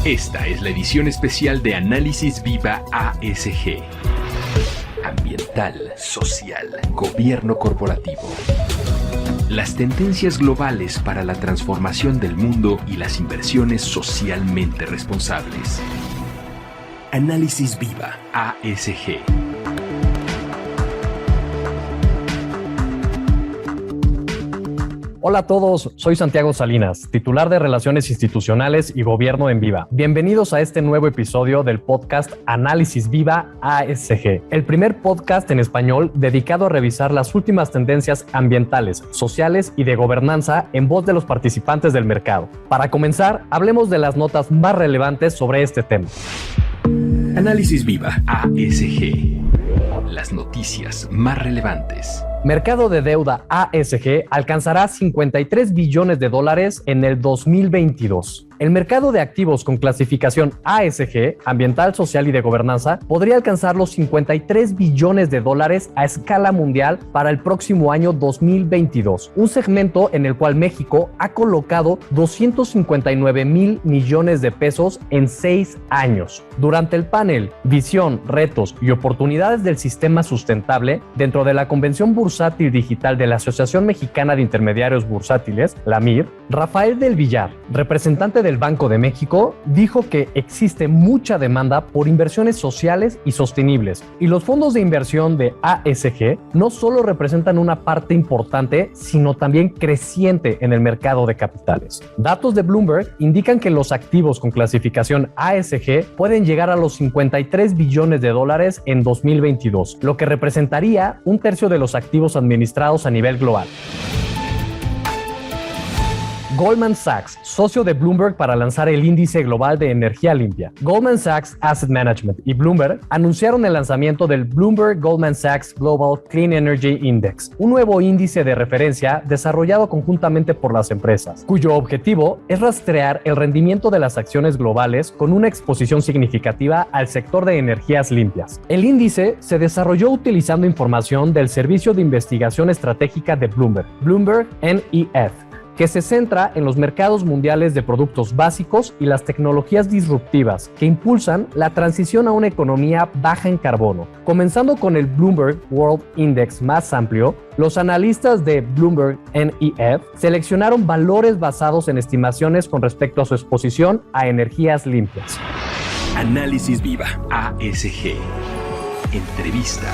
Esta es la edición especial de Análisis Viva ASG. Ambiental, social, gobierno corporativo. Las tendencias globales para la transformación del mundo y las inversiones socialmente responsables. Análisis Viva ASG. Hola a todos, soy Santiago Salinas, titular de Relaciones Institucionales y Gobierno en Viva. Bienvenidos a este nuevo episodio del podcast Análisis Viva ASG, el primer podcast en español dedicado a revisar las últimas tendencias ambientales, sociales y de gobernanza en voz de los participantes del mercado. Para comenzar, hablemos de las notas más relevantes sobre este tema. Análisis Viva ASG. Las noticias más relevantes. Mercado de deuda ASG alcanzará $53 billones en el 2022. El mercado de activos con clasificación ASG, ambiental, social y de gobernanza, podría alcanzar los $53 billones a escala mundial para el próximo año 2022, un segmento en el cual México ha colocado $259,000 millones en 6 años. Durante el panel Visión, retos y oportunidades del sistema sustentable, dentro de la Convención Bursátil Digital de la Asociación Mexicana de Intermediarios Bursátiles, la MIR, Rafael del Villar, representante del Banco de México, dijo que existe mucha demanda por inversiones sociales y sostenibles, y los fondos de inversión de ASG no solo representan una parte importante, sino también creciente en el mercado de capitales. Datos de Bloomberg indican que los activos con clasificación ASG pueden llegar a los $53 billones en 2022, lo que representaría un tercio de los activos administrados a nivel global. Goldman Sachs, socio de Bloomberg para lanzar el índice global de energía limpia. Goldman Sachs Asset Management y Bloomberg anunciaron el lanzamiento del Bloomberg Goldman Sachs Global Clean Energy Index, un nuevo índice de referencia desarrollado conjuntamente por las empresas, cuyo objetivo es rastrear el rendimiento de las acciones globales con una exposición significativa al sector de energías limpias. El índice se desarrolló utilizando información del Servicio de Investigación Estratégica de Bloomberg, Bloomberg NEF, que se centra en los mercados mundiales de productos básicos y las tecnologías disruptivas que impulsan la transición a una economía baja en carbono. Comenzando con el Bloomberg World Index más amplio, los analistas de Bloomberg NEF seleccionaron valores basados en estimaciones con respecto a su exposición a energías limpias. Análisis Viva ASG. Entrevista.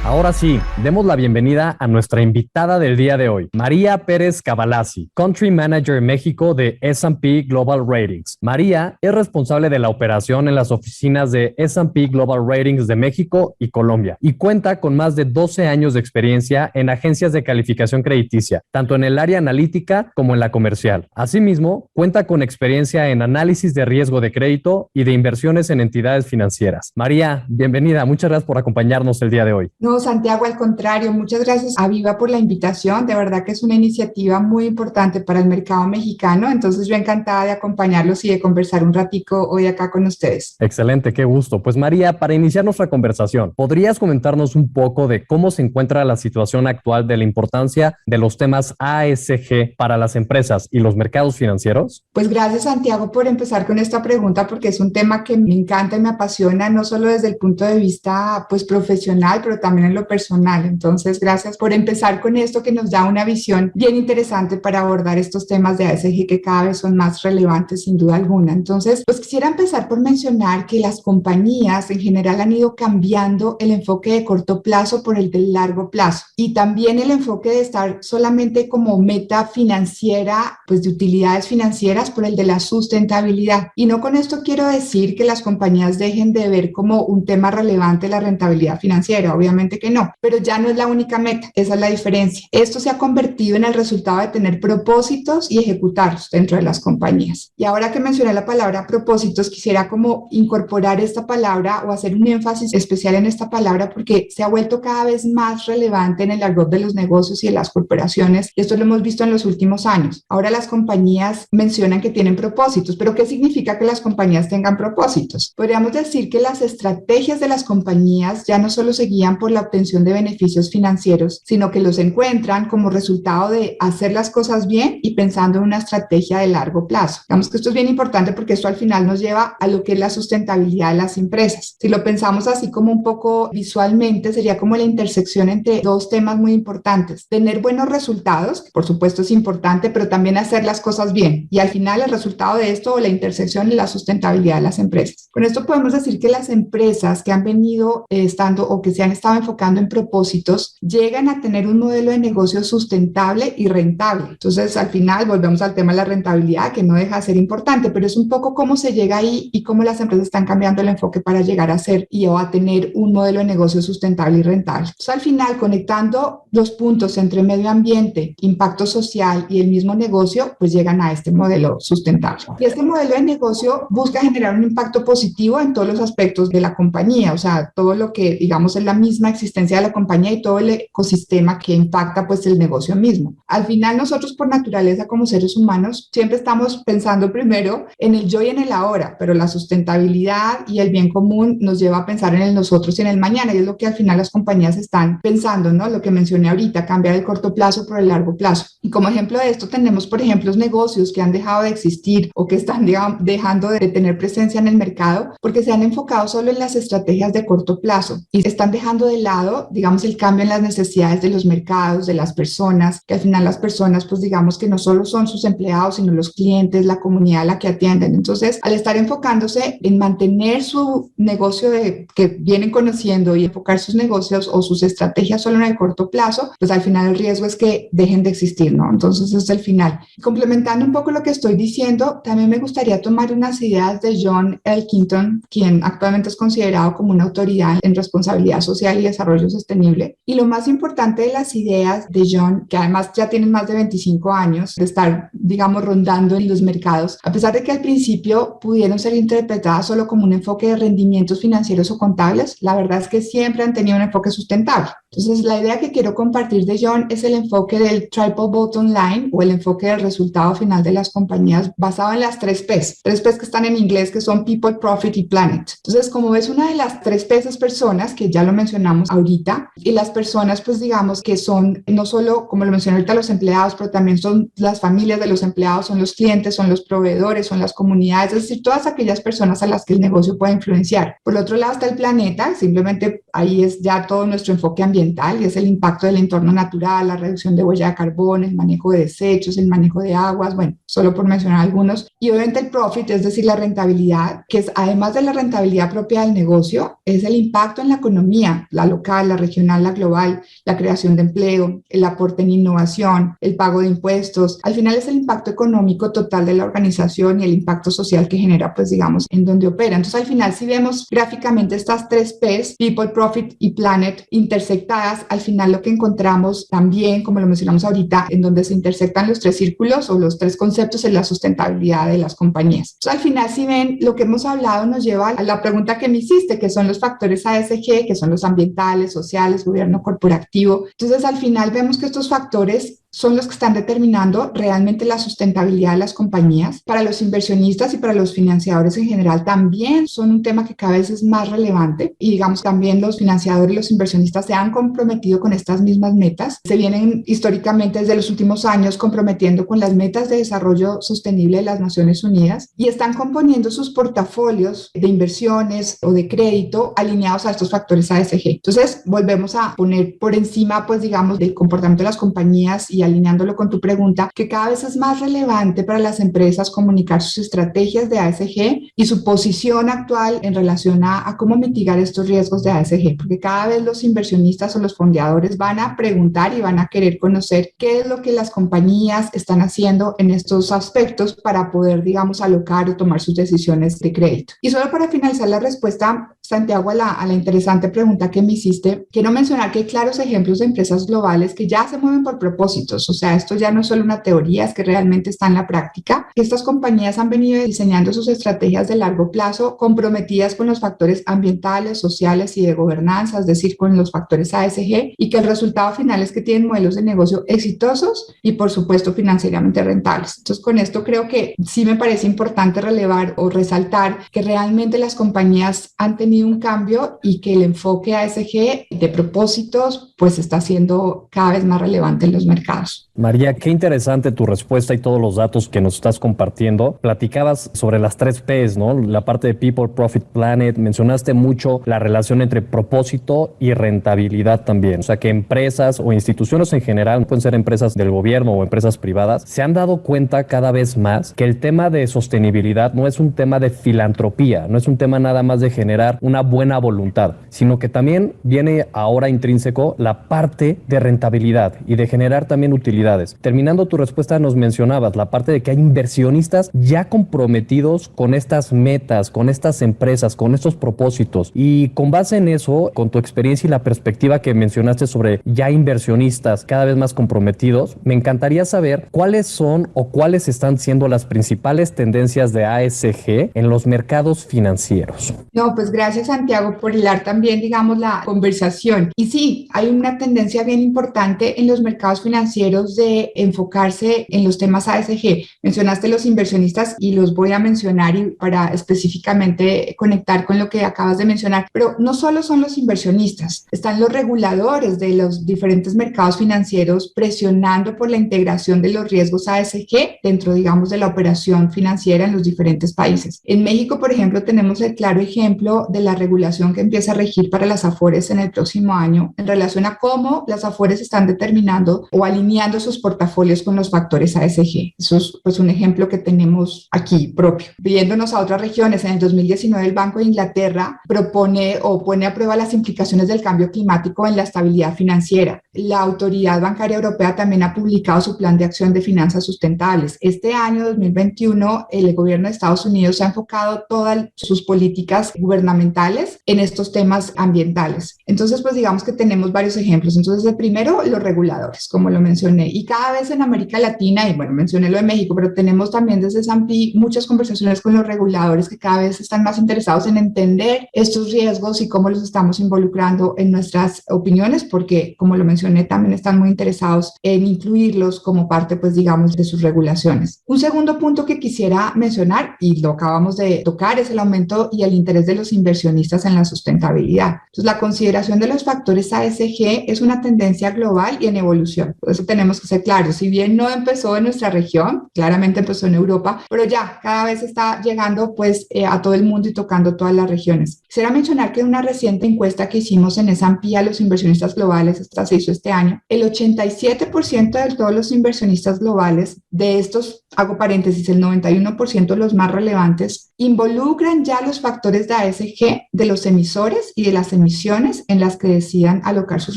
Ahora sí, demos la bienvenida a nuestra invitada del día de hoy, María Pérez Cavalasi, Country Manager México de S&P Global Ratings. María es responsable de la operación en las oficinas de S&P Global Ratings de México y Colombia y cuenta con más de 12 años de experiencia en agencias de calificación crediticia, tanto en el área analítica como en la comercial. Asimismo, cuenta con experiencia en análisis de riesgo de crédito y de inversiones en entidades financieras. María, bienvenida. Muchas gracias por acompañarnos el día de hoy. No, Santiago, al contrario, muchas gracias a Viva por la invitación. De verdad que es una iniciativa muy importante para el mercado mexicano. Entonces, yo encantada de acompañarlos y de conversar un ratico hoy acá con ustedes. Excelente, qué gusto. Pues María, para iniciar nuestra conversación, ¿podrías comentarnos un poco de cómo se encuentra la situación actual de la importancia de los temas ASG para las empresas y los mercados financieros? Pues gracias, Santiago, por empezar con esta pregunta, porque es un tema que me encanta y me apasiona, no solo desde el punto de vista pues profesional, pero también en lo personal. Entonces, gracias por empezar con esto que nos da una visión bien interesante para abordar estos temas de ASG que cada vez son más relevantes sin duda alguna. Entonces, pues quisiera empezar por mencionar que las compañías en general han ido cambiando el enfoque de corto plazo por el de largo plazo y también el enfoque de estar solamente como meta financiera, pues de utilidades financieras por el de la sustentabilidad. Y no con esto quiero decir que las compañías dejen de ver como un tema relevante la rentabilidad financiera, obviamente que no, pero ya no es la única meta, esa es la diferencia. Esto se ha convertido en el resultado de tener propósitos y ejecutarlos dentro de las compañías. Y ahora que mencioné la palabra propósitos, quisiera como incorporar esta palabra o hacer un énfasis especial en esta palabra porque se ha vuelto cada vez más relevante en el argot de los negocios y de las corporaciones, y esto lo hemos visto en los últimos años. Ahora las compañías mencionan que tienen propósitos, pero ¿qué significa que las compañías tengan propósitos? Podríamos decir que las estrategias de las compañías ya no solo se guían por la la obtención de beneficios financieros, sino que los encuentran como resultado de hacer las cosas bien y pensando en una estrategia de largo plazo. Digamos que esto es bien importante porque esto al final nos lleva a lo que es la sustentabilidad de las empresas. Si lo pensamos así como un poco visualmente, sería como la intersección entre dos temas muy importantes. Tener buenos resultados, que por supuesto es importante, pero también hacer las cosas bien. Y al final el resultado de esto o la intersección es la sustentabilidad de las empresas. Con esto podemos decir que las empresas que han venido estando o que se han estado enfocando en propósitos llegan a tener un modelo de negocio sustentable y rentable. Entonces, al final volvemos al tema de la rentabilidad, que no deja de ser importante, pero es un poco cómo se llega ahí y cómo las empresas están cambiando el enfoque para llegar a ser y o a tener un modelo de negocio sustentable y rentable. Entonces, al final, conectando los puntos entre medio ambiente, impacto social y el mismo negocio, pues llegan a este modelo sustentable. Y este modelo de negocio busca generar un impacto positivo en todos los aspectos de la compañía, o sea, todo lo que, digamos, es la misma existencia de la compañía y todo el ecosistema que impacta, pues, el negocio mismo. Al final, nosotros por naturaleza como seres humanos siempre estamos pensando primero en el yo y en el ahora, pero la sustentabilidad y el bien común nos lleva a pensar en el nosotros y en el mañana, y es lo que al final las compañías están pensando, ¿no? Lo que mencioné ahorita, cambiar el corto plazo por el largo plazo. Y como ejemplo de esto tenemos, por ejemplo, los negocios que han dejado de existir o que están, digamos, dejando de tener presencia en el mercado porque se han enfocado solo en las estrategias de corto plazo y están dejando de lado, digamos, el cambio en las necesidades de los mercados, de las personas, que al final las personas, pues digamos que no solo son sus empleados, sino los clientes, la comunidad a la que atienden. Entonces, al estar enfocándose en mantener su negocio que vienen conociendo y enfocar sus negocios o sus estrategias solo en el corto plazo, pues al final el riesgo es que dejen de existir, ¿no? Entonces, ese es el final. Complementando un poco lo que estoy diciendo, también me gustaría tomar unas ideas de John Elkington, quien actualmente es considerado como una autoridad en responsabilidad social y desarrollo sostenible. Y lo más importante de las ideas de John, que además ya tienen más de 25 años de estar, digamos, rondando en los mercados, a pesar de que al principio pudieron ser interpretadas solo como un enfoque de rendimientos financieros o contables, la verdad es que siempre han tenido un enfoque sustentable. Entonces, la idea que quiero compartir de John es el enfoque del triple bottom line o el enfoque del resultado final de las compañías basado en las 3Ps. 3Ps que están en inglés, que son People, Profit y Planet. Entonces, como ves, una de las 3Ps es personas, que ya lo mencionamos ahorita, y las personas, pues digamos que son no solo, como lo mencioné ahorita, los empleados, pero también son las familias de los empleados, son los clientes, son los proveedores, son las comunidades, es decir, todas aquellas personas a las que el negocio puede influenciar. Por el otro lado está el planeta, simplemente ahí es ya todo nuestro enfoque ambiental y es el impacto del entorno natural, la reducción de huella de carbono, el manejo de desechos, el manejo de aguas, bueno, solo por mencionar algunos. Y obviamente el profit, es decir, la rentabilidad, que es además de la rentabilidad propia del negocio, es el impacto en la economía, la local, la regional, la global, la creación de empleo, el aporte en innovación, el pago de impuestos. Al final es el impacto económico total de la organización y el impacto social que genera, pues digamos, en donde opera. Entonces, al final, si vemos gráficamente estas 3Ps, People, Profit y Planet, intersectadas, al final lo que encontramos también, como lo mencionamos ahorita, en donde se intersectan los 3 círculos o los 3 conceptos es la sustentabilidad de las compañías. Entonces, al final, si ven, lo que hemos hablado nos lleva a la pregunta que me hiciste, que son los factores ASG, que son los ambientales, sociales, gobierno corporativo. Entonces, al final vemos que estos factores son los que están determinando realmente la sustentabilidad de las compañías. Para los inversionistas y para los financiadores en general también son un tema que cada vez es más relevante y digamos también los financiadores y los inversionistas se han comprometido con estas mismas metas. Se vienen históricamente desde los últimos años comprometiendo con las metas de desarrollo sostenible de las Naciones Unidas y están componiendo sus portafolios de inversiones o de crédito alineados a estos factores ASG. Entonces volvemos a poner por encima, pues digamos, del comportamiento de las compañías y alineándolo con tu pregunta, que cada vez es más relevante para las empresas comunicar sus estrategias de ASG y su posición actual en relación a cómo mitigar estos riesgos de ASG, porque cada vez los inversionistas o los fondeadores van a preguntar y van a querer conocer qué es lo que las compañías están haciendo en estos aspectos para poder, digamos, alocar o tomar sus decisiones de crédito. Y solo para finalizar la respuesta, Santiago, a la interesante pregunta que me hiciste, quiero mencionar que hay claros ejemplos de empresas globales que ya se mueven por propósitos. O sea, esto ya no es solo una teoría, es que realmente está en la práctica. Estas compañías han venido diseñando sus estrategias de largo plazo comprometidas con los factores ambientales, sociales y de gobernanza, es decir, con los factores ASG, y que el resultado final es que tienen modelos de negocio exitosos y, por supuesto, financieramente rentables. Entonces, con esto creo que sí me parece importante relevar o resaltar que realmente las compañías han tenido tenido un cambio y que el enfoque ASG de propósitos pues está siendo cada vez más relevante en los mercados. María, qué interesante tu respuesta y todos los datos que nos estás compartiendo. Platicabas sobre las 3 P's, ¿no? La parte de People, Profit, Planet. Mencionaste mucho la relación entre propósito y rentabilidad también. O sea, que empresas o instituciones en general, pueden ser empresas del gobierno o empresas privadas, se han dado cuenta cada vez más que el tema de sostenibilidad no es un tema de filantropía, no es un tema nada más de generar una buena voluntad, sino que también viene ahora intrínseco la parte de rentabilidad y de generar también utilidad. Terminando tu respuesta, nos mencionabas la parte de que hay inversionistas ya comprometidos con estas metas, con estas empresas, con estos propósitos. Y con base en eso, con tu experiencia y la perspectiva que mencionaste sobre ya inversionistas cada vez más comprometidos, me encantaría saber cuáles son o cuáles están siendo las principales tendencias de ASG en los mercados financieros. No, pues gracias, Santiago, por hilar también, digamos, la conversación. Y sí, hay una tendencia bien importante en los mercados financieros de enfocarse en los temas ASG. Mencionaste los inversionistas y los voy a mencionar para específicamente conectar con lo que acabas de mencionar, pero no solo son los inversionistas, están los reguladores de los diferentes mercados financieros presionando por la integración de los riesgos ASG dentro, digamos, de la operación financiera en los diferentes países. En México, por ejemplo, tenemos el claro ejemplo de la regulación que empieza a regir para las AFORES en el próximo año en relación a cómo las AFORES están determinando o alineando sus portafolios con los factores ASG. Eso es pues un ejemplo que tenemos aquí propio. Viéndonos a otras regiones, en el 2019 el Banco de Inglaterra propone o pone a prueba las implicaciones del cambio climático en la estabilidad financiera. La Autoridad Bancaria Europea también ha publicado su plan de acción de finanzas sustentables. Este año 2021 el gobierno de Estados Unidos ha enfocado todas sus políticas gubernamentales en estos temas ambientales. Entonces, pues digamos que tenemos varios ejemplos. Entonces, el primero, los reguladores, como lo mencioné. Y cada vez en América Latina, y bueno, mencioné lo de México, pero tenemos también desde S&P muchas conversaciones con los reguladores que cada vez están más interesados en entender estos riesgos y cómo los estamos involucrando en nuestras opiniones, porque como lo mencioné, también están muy interesados en incluirlos como parte, pues digamos, de sus regulaciones. Un segundo punto que quisiera mencionar, y lo acabamos de tocar, es el aumento y el interés de los inversionistas en la sustentabilidad. Entonces, la consideración de los factores ASG es una tendencia global y en evolución. Por eso tenemos que ser claros, si bien no empezó en nuestra región, claramente empezó en Europa, pero ya cada vez está llegando pues a todo el mundo y tocando todas las regiones. Quisiera mencionar que en una reciente encuesta que hicimos en S&P a los inversionistas globales, esta se hizo este año, el 87% de todos los inversionistas globales, de estos, hago paréntesis, el 91% los más relevantes, involucran ya los factores de ASG de los emisores y de las emisiones en las que decidan alocar sus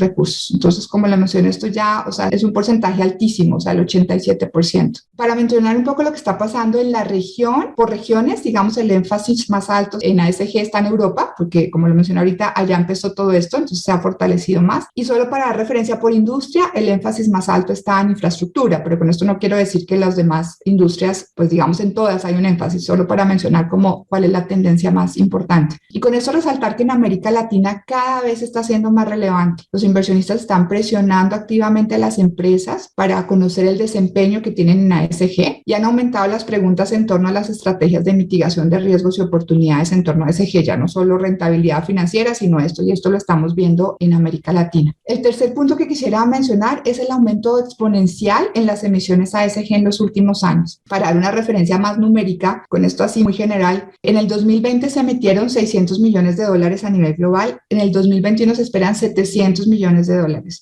recursos. Entonces, como lo mencioné, esto ya, o sea, es un porcentaje altísimo, o sea, el 87%. Para mencionar un poco lo que está pasando en la región, por regiones, digamos, el énfasis más alto en ASG está en Europa, porque como lo mencioné ahorita, allá empezó todo esto, entonces se ha fortalecido más. Y solo para dar referencia por industria, el énfasis más alto está en infraestructura, pero con esto no quiero decir que las demás industrias, pues digamos, en todas hay un énfasis, solo para mencionar como cuál es la tendencia más importante. Y con eso resaltar que en América Latina cada vez está siendo más relevante. Los inversionistas están presionando activamente a las empresas para conocer el desempeño que tienen en ASG y han aumentado las preguntas en torno a las estrategias de mitigación de riesgos y oportunidades en torno a ASG, ya no solo rentabilidad financiera, sino esto, y esto lo estamos viendo en América Latina. El tercer punto que quisiera mencionar es el aumento exponencial en las emisiones ASG en los últimos años. Para dar una referencia más numérica, con esto así muy general, en el 2020 se emitieron $600 millones a nivel global, en el 2021 se esperan $700 millones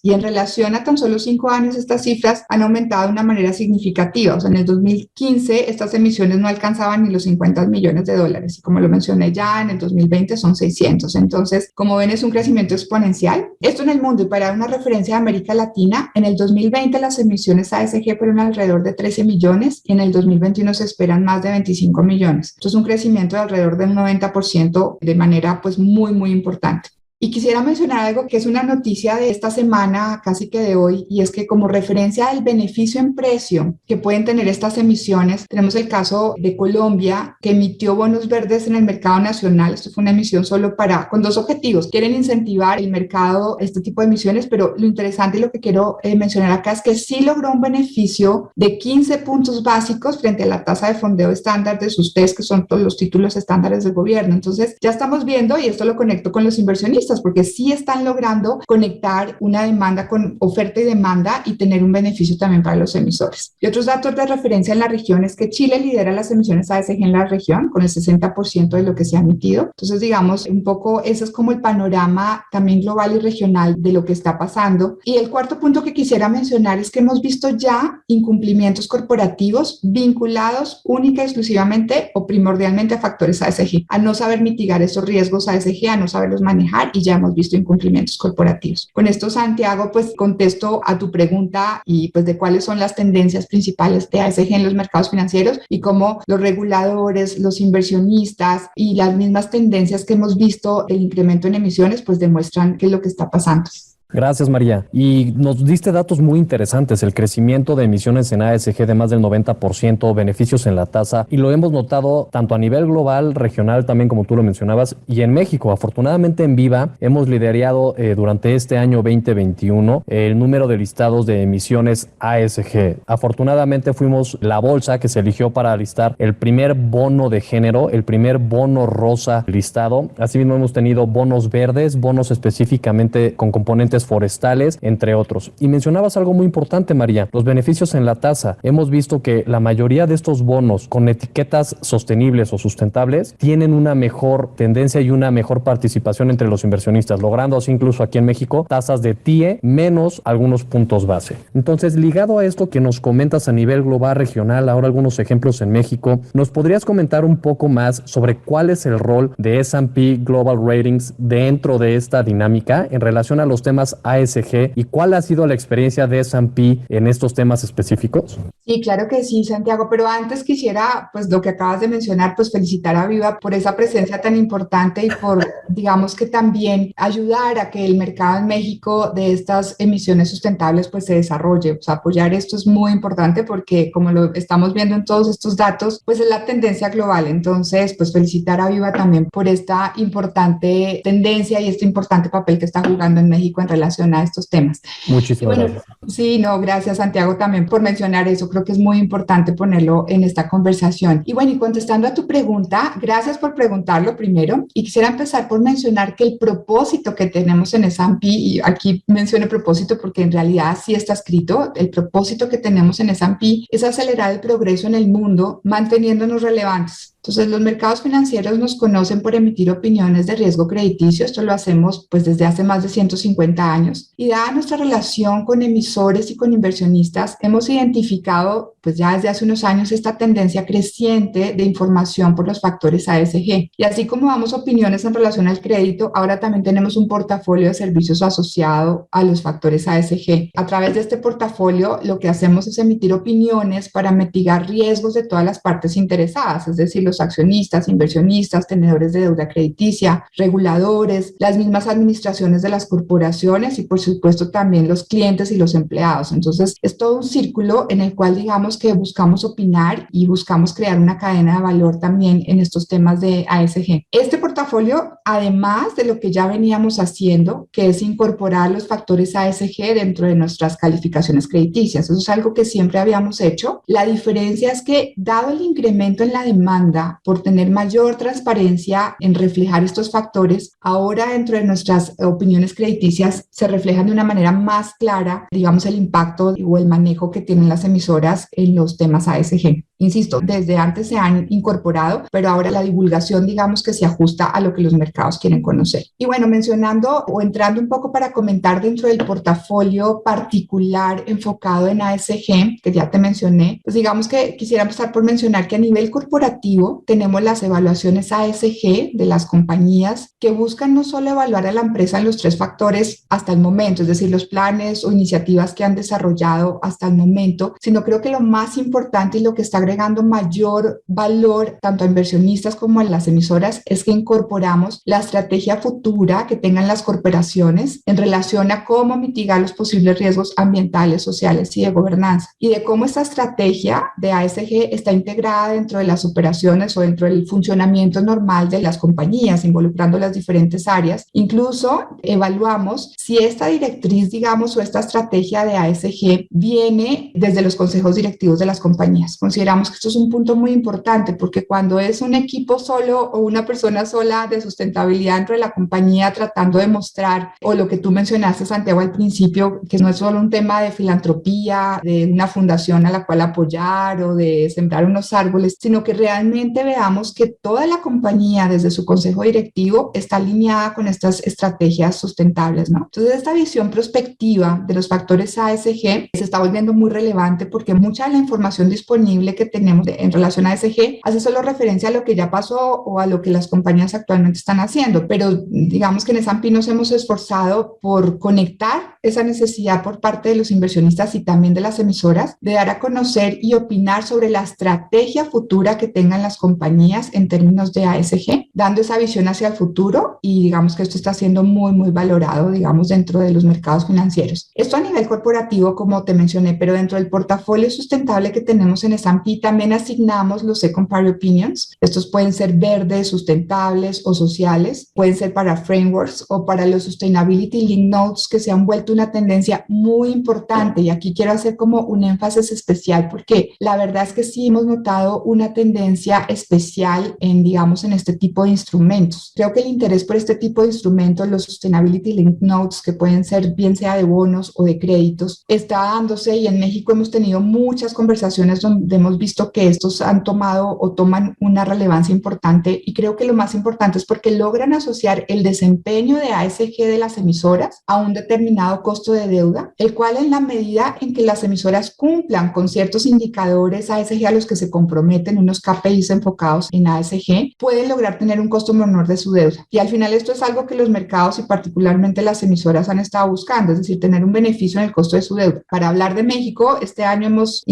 y en relación a tan solo 5 años estas cifras han aumentado de una manera significativa. O sea, en el 2015 estas emisiones no alcanzaban ni los $50 millones y como lo mencioné ya, en el 2020 son 600. Entonces, como ven, es un crecimiento exponencial. Esto en el mundo, y para dar una referencia de América Latina, en el 2020 las emisiones ASG fueron alrededor de 13 millones y en el 2021 se esperan más de 25 millones. Esto es un crecimiento de alrededor del 90% de manera pues muy, muy importante. Y quisiera mencionar algo que es una noticia de esta semana, casi que de hoy, y es que como referencia al beneficio en precio que pueden tener estas emisiones, tenemos el caso de Colombia, que emitió bonos verdes en el mercado nacional. Esto fue una emisión solo con dos objetivos. Quieren incentivar el mercado, este tipo de emisiones, pero lo interesante y lo que quiero mencionar acá es que sí logró un beneficio de 15 puntos básicos frente a la tasa de fondeo estándar de sus TES, que son todos los títulos estándares del gobierno. Entonces, ya estamos viendo, y esto lo conecto con los inversionistas, porque sí están logrando conectar una demanda con oferta y demanda y tener un beneficio también para los emisores. Y otros datos de referencia en la región es que Chile lidera las emisiones ASG en la región con el 60% de lo que se ha emitido. Entonces, digamos, un poco ese es como el panorama también global y regional de lo que está pasando. Y el cuarto punto que quisiera mencionar es que hemos visto ya incumplimientos corporativos vinculados única y exclusivamente o primordialmente a factores ASG, a no saber mitigar esos riesgos ASG, a no saberlos manejar, y ya hemos visto incumplimientos corporativos. Con esto, Santiago, pues contesto a tu pregunta y pues de cuáles son las tendencias principales de ASG en los mercados financieros y cómo los reguladores, los inversionistas y las mismas tendencias que hemos visto del incremento en emisiones pues demuestran qué es lo que está pasando. Gracias, María. Y nos diste datos muy interesantes, el crecimiento de emisiones en ASG de más del 90%, beneficios en la tasa, y lo hemos notado tanto a nivel global, regional, también como tú lo mencionabas, y en México. Afortunadamente en Viva hemos liderado durante este año 2021 el número de listados de emisiones ASG. Afortunadamente fuimos la bolsa que se eligió para listar el primer bono de género, el primer bono rosa listado. Asimismo hemos tenido bonos verdes, bonos específicamente con componentes forestales, entre otros. Y mencionabas algo muy importante, María, los beneficios en la tasa. Hemos visto que la mayoría de estos bonos con etiquetas sostenibles o sustentables tienen una mejor tendencia y una mejor participación entre los inversionistas, logrando así incluso aquí en México tasas de TIE menos algunos puntos base. Entonces, ligado a esto que nos comentas a nivel global, regional, ahora algunos ejemplos en México, ¿nos podrías comentar un poco más sobre cuál es el rol de S&P Global Ratings dentro de esta dinámica en relación a los temas ASG y cuál ha sido la experiencia de S&P en estos temas específicos? Sí, claro que sí, Santiago, pero antes quisiera, pues lo que acabas de mencionar, pues felicitar a Viva por esa presencia tan importante y por, digamos que también ayudar a que el mercado en México de estas emisiones sustentables pues se desarrolle. O sea, apoyar esto es muy importante porque como lo estamos viendo en todos estos datos, pues es la tendencia global. Entonces, pues felicitar a Viva también por esta importante tendencia y este importante papel que está jugando en México en relación a estos temas. Muchísimas gracias. Sí, no, gracias Santiago también por mencionar eso. Creo que es muy importante ponerlo en esta conversación. Y bueno, y contestando a tu pregunta, gracias por preguntarlo primero. Y quisiera empezar por mencionar que el propósito que tenemos en S&P, y aquí menciono propósito porque en realidad sí está escrito, el propósito que tenemos en S&P es acelerar el progreso en el mundo manteniéndonos relevantes. Entonces, los mercados financieros nos conocen por emitir opiniones de riesgo crediticio. Esto lo hacemos pues desde hace más de 150 años. Y dada nuestra relación con emisores y con inversionistas, hemos identificado pues ya desde hace unos años esta tendencia creciente de información por los factores ASG. Y así como damos opiniones en relación al crédito, ahora también tenemos un portafolio de servicios asociado a los factores ASG. A través de este portafolio, lo que hacemos es emitir opiniones para mitigar riesgos de todas las partes interesadas, es decir, los accionistas, inversionistas, tenedores de deuda crediticia, reguladores, las mismas administraciones de las corporaciones y por supuesto también los clientes y los empleados. Entonces es todo un círculo en el cual digamos que buscamos opinar y buscamos crear una cadena de valor también en estos temas de ASG. Este portafolio, además de lo que ya veníamos haciendo, que es incorporar los factores ASG dentro de nuestras calificaciones crediticias, eso es algo que siempre habíamos hecho. La diferencia es que dado el incremento en la demanda por tener mayor transparencia en reflejar estos factores, ahora dentro de nuestras opiniones crediticias se reflejan de una manera más clara, digamos, el impacto o el manejo que tienen las emisoras en los temas ASG. Insisto, desde antes se han incorporado, pero ahora la divulgación, digamos que se ajusta a lo que los mercados quieren conocer. Y bueno, mencionando o entrando un poco para comentar dentro del portafolio particular enfocado en ASG, que ya te mencioné, pues digamos que quisiera empezar por mencionar que a nivel corporativo tenemos las evaluaciones ASG de las compañías que buscan no solo evaluar a la empresa en los 3 factores hasta el momento, es decir, los planes o iniciativas que han desarrollado hasta el momento, sino creo que lo más importante y lo que está agregando mayor valor tanto a inversionistas como a las emisoras es que incorporamos la estrategia futura que tengan las corporaciones en relación a cómo mitigar los posibles riesgos ambientales, sociales y de gobernanza, y de cómo esta estrategia de ASG está integrada dentro de las operaciones o dentro del funcionamiento normal de las compañías, involucrando las diferentes áreas. Incluso evaluamos si esta directriz, digamos, o esta estrategia de ASG viene desde los consejos directivos de las compañías. Consideramos que esto es un punto muy importante porque cuando es un equipo solo o una persona sola de sustentabilidad dentro de la compañía tratando de mostrar, o lo que tú mencionaste, Santiago, al principio, que no es solo un tema de filantropía, de una fundación a la cual apoyar o de sembrar unos árboles, sino que realmente veamos que toda la compañía desde su consejo directivo está alineada con estas estrategias sustentables, ¿no? Entonces, esta visión prospectiva de los factores ASG se está volviendo muy relevante porque mucha de la información disponible que tenemos en relación a ASG hace solo referencia a lo que ya pasó o a lo que las compañías actualmente están haciendo, pero digamos que en S&P nos hemos esforzado por conectar esa necesidad por parte de los inversionistas y también de las emisoras de dar a conocer y opinar sobre la estrategia futura que tengan las compañías en términos de ASG, dando esa visión hacia el futuro, y digamos que esto está siendo muy valorado, digamos, dentro de los mercados financieros. Esto a nivel corporativo, como te mencioné, pero dentro del portafolio sustentable que tenemos en S&P también asignamos los Secondary Opinions. Estos pueden ser verdes, sustentables o sociales, pueden ser para frameworks o para los Sustainability Link Notes, que se han vuelto una tendencia muy importante, y aquí quiero hacer como un énfasis especial porque la verdad es que sí hemos notado una tendencia especial digamos, en este tipo de instrumentos. Creo que el interés por este tipo de instrumentos, los Sustainability Link Notes, que pueden ser bien sea de bonos o de créditos, está dándose, y en México hemos tenido muchas conversaciones donde hemos visto que estos han tomado o toman una relevancia importante, y creo que lo más importante es porque logran asociar el desempeño de ASG de las emisoras a un determinado costo de deuda, el cual en la medida en que las emisoras cumplan con ciertos indicadores ASG a los que se comprometen, unos KPIs enfocados en ASG, pueden lograr tener un costo menor de su deuda. Y al final esto es algo que los mercados y particularmente las emisoras han estado buscando, es decir, tener un beneficio en el costo de su deuda. Para hablar de México, este año hemos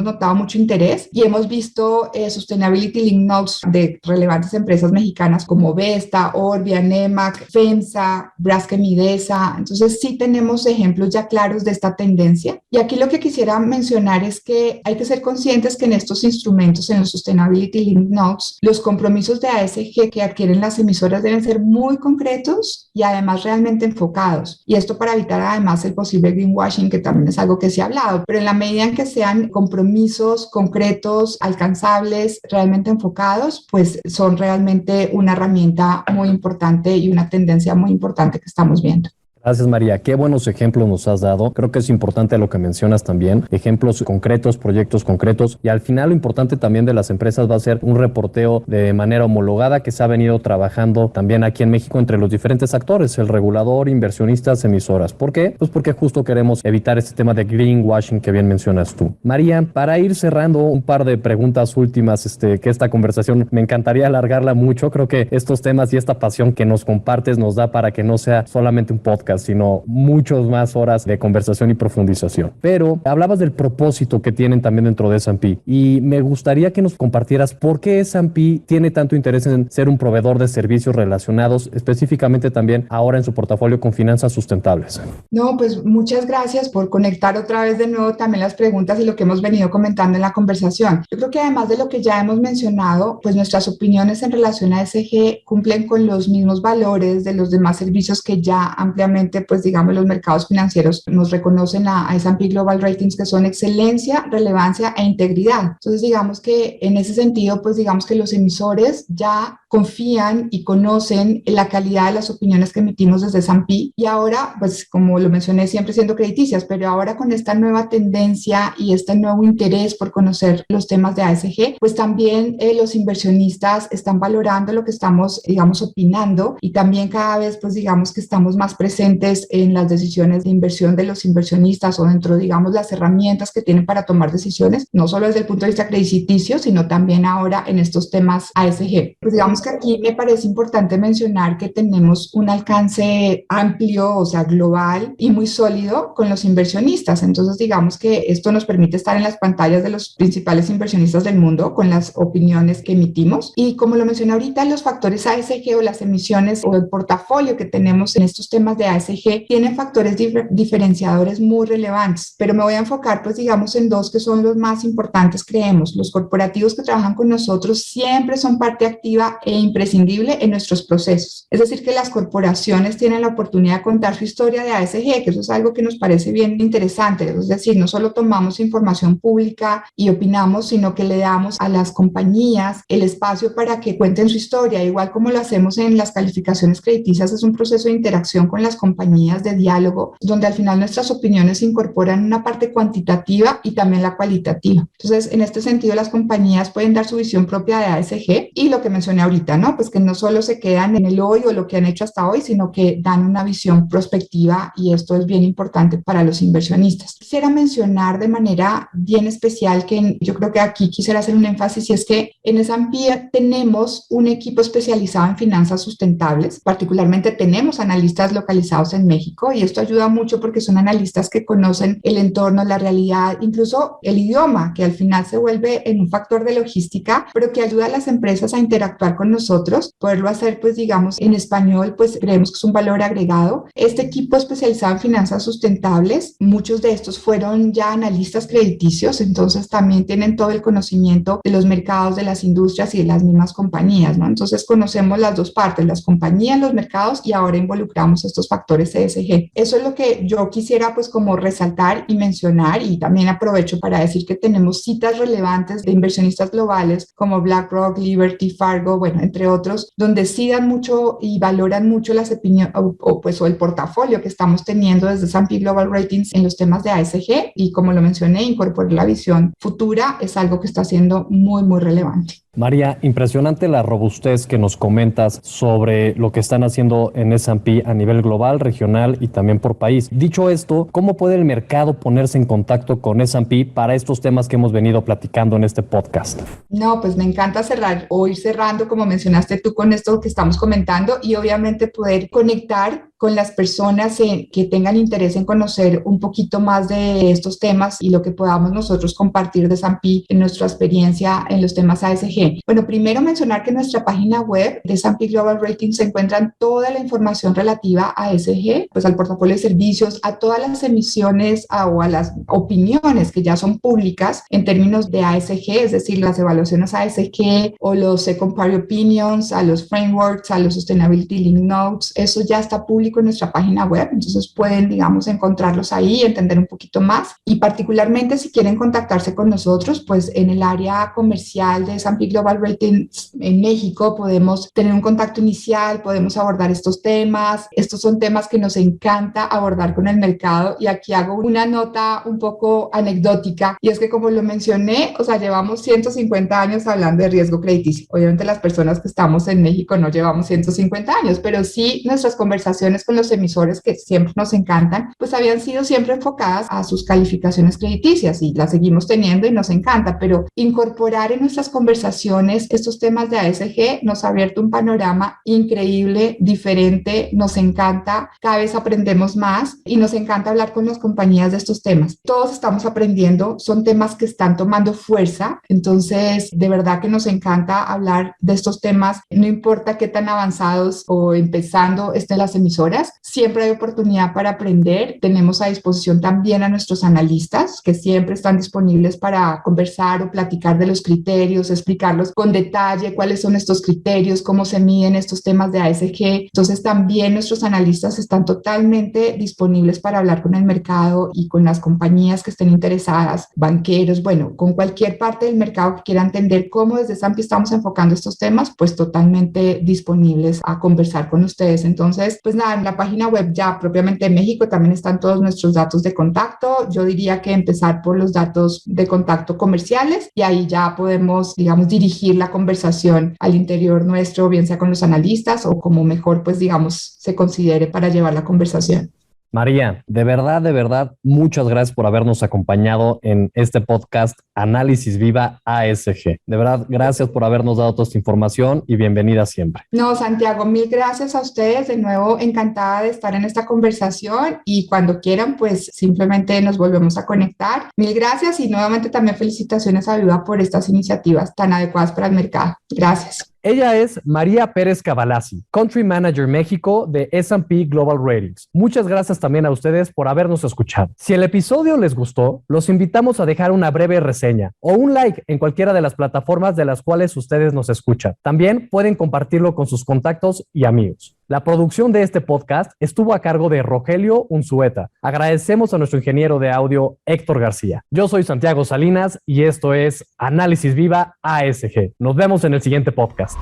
notado mucho interés y hemos visto Sustainability Link Notes de relevantes empresas mexicanas como Vesta, Orbia, Nemac, FEMSA, Braskem Idesa. Entonces sí tenemos ejemplos ya claros de esta tendencia. Y aquí lo que quisiera mencionar es que hay que ser conscientes que en estos instrumentos, en los Sustainability Link Notes, los compromisos de ASG que adquieren las emisoras deben ser muy concretos y además realmente enfocados. Y esto para evitar además el posible greenwashing, que también es algo que se ha hablado. Pero en la medida en que sean compromisos concretos, alcanzables, realmente enfocados, pues son realmente una herramienta muy importante y una tendencia muy importante que estamos viendo. Gracias, María. Qué buenos ejemplos nos has dado. Creo que es importante lo que mencionas también. Ejemplos concretos, proyectos concretos. Y al final lo importante también de las empresas va a ser un reporteo de manera homologada que se ha venido trabajando también aquí en México entre los diferentes actores, el regulador, inversionistas, emisoras. ¿Por qué? Pues porque justo queremos evitar este tema de greenwashing que bien mencionas tú. María, para ir cerrando un par de preguntas últimas, que esta conversación me encantaría alargarla mucho. Creo que estos temas y esta pasión que nos compartes nos da para que no sea solamente un podcast, sino muchas más horas de conversación y profundización. Pero hablabas del propósito que tienen también dentro de S&P y me gustaría que nos compartieras por qué S&P tiene tanto interés en ser un proveedor de servicios relacionados específicamente también ahora en su portafolio con finanzas sustentables. No, pues muchas gracias por conectar otra vez de nuevo también las preguntas y lo que hemos venido comentando en la conversación. Yo creo que además de lo que ya hemos mencionado, pues nuestras opiniones en relación a ESG cumplen con los mismos valores de los demás servicios que ya ampliamente, pues digamos, los mercados financieros nos reconocen a S&P Global Ratings, que son excelencia, relevancia e integridad. Entonces, digamos que en ese sentido, pues digamos que los emisores ya confían y conocen la calidad de las opiniones que emitimos desde S&P, y ahora, pues como lo mencioné, siempre siendo crediticias, pero ahora con esta nueva tendencia y este nuevo interés por conocer los temas de ASG, pues también los inversionistas están valorando lo que estamos, digamos, opinando, y también cada vez, pues digamos que estamos más presentes presentes en las decisiones de inversión de los inversionistas o dentro, digamos, las herramientas que tienen para tomar decisiones, no solo desde el punto de vista crediticio, sino también ahora en estos temas ASG. Pues digamos que aquí me parece importante mencionar que tenemos un alcance amplio, o sea, global y muy sólido con los inversionistas. Entonces, digamos que esto nos permite estar en las pantallas de los principales inversionistas del mundo con las opiniones que emitimos. Y como lo mencioné ahorita, los factores ASG o las emisiones o el portafolio que tenemos en estos temas de ASG tienen factores diferenciadores muy relevantes, pero me voy a enfocar, pues digamos, en dos que son los más importantes, creemos. Los corporativos que trabajan con nosotros siempre son parte activa e imprescindible en nuestros procesos. Es decir, que las corporaciones tienen la oportunidad de contar su historia de ASG, que eso es algo que nos parece bien interesante. Es decir, no solo tomamos información pública y opinamos, sino que le damos a las compañías el espacio para que cuenten su historia, igual como lo hacemos en las calificaciones crediticias. Es un proceso de interacción con las compañías, de diálogo, donde al final nuestras opiniones incorporan una parte cuantitativa y también la cualitativa. Entonces, en este sentido, las compañías pueden dar su visión propia de ASG y lo que mencioné ahorita, ¿no? Pues que no solo se quedan en el hoy o lo que han hecho hasta hoy, sino que dan una visión prospectiva, y esto es bien importante para los inversionistas. Quisiera mencionar de manera bien especial que yo creo que aquí quisiera hacer un énfasis, y es que en S&P tenemos un equipo especializado en finanzas sustentables. Particularmente tenemos analistas localizados en México, y esto ayuda mucho porque son analistas que conocen el entorno, la realidad, incluso el idioma, que al final se vuelve en un factor de logística, pero que ayuda a las empresas a interactuar con nosotros. Poderlo hacer, pues digamos, en español, pues creemos que es un valor agregado. Este equipo especializado en finanzas sustentables, muchos de estos fueron ya analistas crediticios, entonces también tienen todo el conocimiento de los mercados, de las industrias y de las mismas compañías, ¿no? Entonces conocemos las dos partes, las compañías, los mercados, y ahora involucramos estos factores ESG. Eso es lo que yo quisiera pues como resaltar y mencionar, y también aprovecho para decir que tenemos citas relevantes de inversionistas globales como BlackRock, Liberty, Fargo, bueno, entre otros, donde sí dan mucho y valoran mucho las opiniones o el portafolio que estamos teniendo desde S&P Global Ratings en los temas de ASG, y como lo mencioné, incorporar la visión futura es algo que está siendo muy, muy relevante. María, impresionante la robustez que nos comentas sobre lo que están haciendo en S&P a nivel global, regional y también por país. Dicho esto, ¿cómo puede el mercado ponerse en contacto con S&P para estos temas que hemos venido platicando en este podcast? No, pues me encanta cerrar o ir cerrando, como mencionaste tú, con esto que estamos comentando, y obviamente poder conectar con las personas que tengan interés en conocer un poquito más de estos temas y lo que podamos nosotros compartir de S&P en nuestra experiencia en los temas ASG. Bueno, primero mencionar que en nuestra página web de S&P Global Ratings se encuentran toda la información relativa a ASG, pues al portafolio de servicios, a todas las emisiones o a las opiniones que ya son públicas en términos de ASG, es decir, las evaluaciones ASG o los Secondary Opinions, a los frameworks, a los Sustainability Link Notes. Eso ya está público en nuestra página web, entonces pueden, digamos, encontrarlos ahí, entender un poquito más, y particularmente si quieren contactarse con nosotros, pues en el área comercial de S&P Global Ratings en México podemos tener un contacto inicial, podemos abordar estos temas. Estos son temas que nos encanta abordar con el mercado, y aquí hago una nota un poco anecdótica, y es que, como lo mencioné, o sea, llevamos 150 años hablando de riesgo crediticio. Obviamente las personas que estamos en México no llevamos 150 años, pero sí nuestras conversaciones con los emisores, que siempre nos encantan, pues habían sido siempre enfocadas a sus calificaciones crediticias, y las seguimos teniendo y nos encanta, pero incorporar en nuestras conversaciones estos temas de ASG nos ha abierto un panorama increíble, diferente, nos encanta, cada vez aprendemos más y nos encanta hablar con las compañías de estos temas. Todos estamos aprendiendo, son temas que están tomando fuerza, entonces de verdad que nos encanta hablar de estos temas, no importa qué tan avanzados o empezando estén las emisoras, siempre hay oportunidad para aprender. Tenemos a disposición también a nuestros analistas, que siempre están disponibles para conversar o platicar de los criterios, explicarlos con detalle cuáles son estos criterios, cómo se miden estos temas de ASG. Entonces también nuestros analistas están totalmente disponibles para hablar con el mercado y con las compañías que estén interesadas, banqueros, bueno, con cualquier parte del mercado que quiera entender cómo desde S&P estamos enfocando estos temas, pues totalmente disponibles a conversar con ustedes. Entonces, pues nada, en la página web ya propiamente de México también están todos nuestros datos de contacto. Yo diría que empezar por los datos de contacto comerciales y ahí ya podemos, digamos, dirigir la conversación al interior nuestro, bien sea con los analistas o como mejor, pues, digamos, se considere para llevar la conversación. María, de verdad, muchas gracias por habernos acompañado en este podcast Análisis Viva ASG. De verdad, gracias por habernos dado toda esta información y bienvenida siempre. No, Santiago, mil gracias a ustedes. De nuevo, encantada de estar en esta conversación y cuando quieran, pues simplemente nos volvemos a conectar. Mil gracias y nuevamente también felicitaciones a Viva por estas iniciativas tan adecuadas para el mercado. Gracias. Ella es María Pérez Cavalasi, Country Manager México de S&P Global Ratings. Muchas gracias también a ustedes por habernos escuchado. Si el episodio les gustó, los invitamos a dejar una breve reseña o un like en cualquiera de las plataformas de las cuales ustedes nos escuchan. También pueden compartirlo con sus contactos y amigos. La producción de este podcast estuvo a cargo de Rogelio Unzueta. Agradecemos a nuestro ingeniero de audio, Héctor García. Yo soy Santiago Salinas y esto es Análisis Viva ASG. Nos vemos en el siguiente podcast.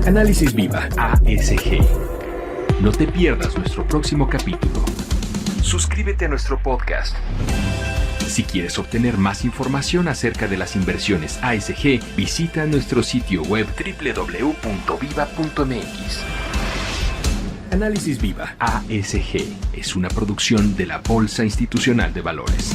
Análisis Viva ASG. No te pierdas nuestro próximo capítulo. Suscríbete a nuestro podcast. Si quieres obtener más información acerca de las inversiones ASG, visita nuestro sitio web www.viva.mx. Análisis Viva ASG es una producción de la Bolsa Institucional de Valores.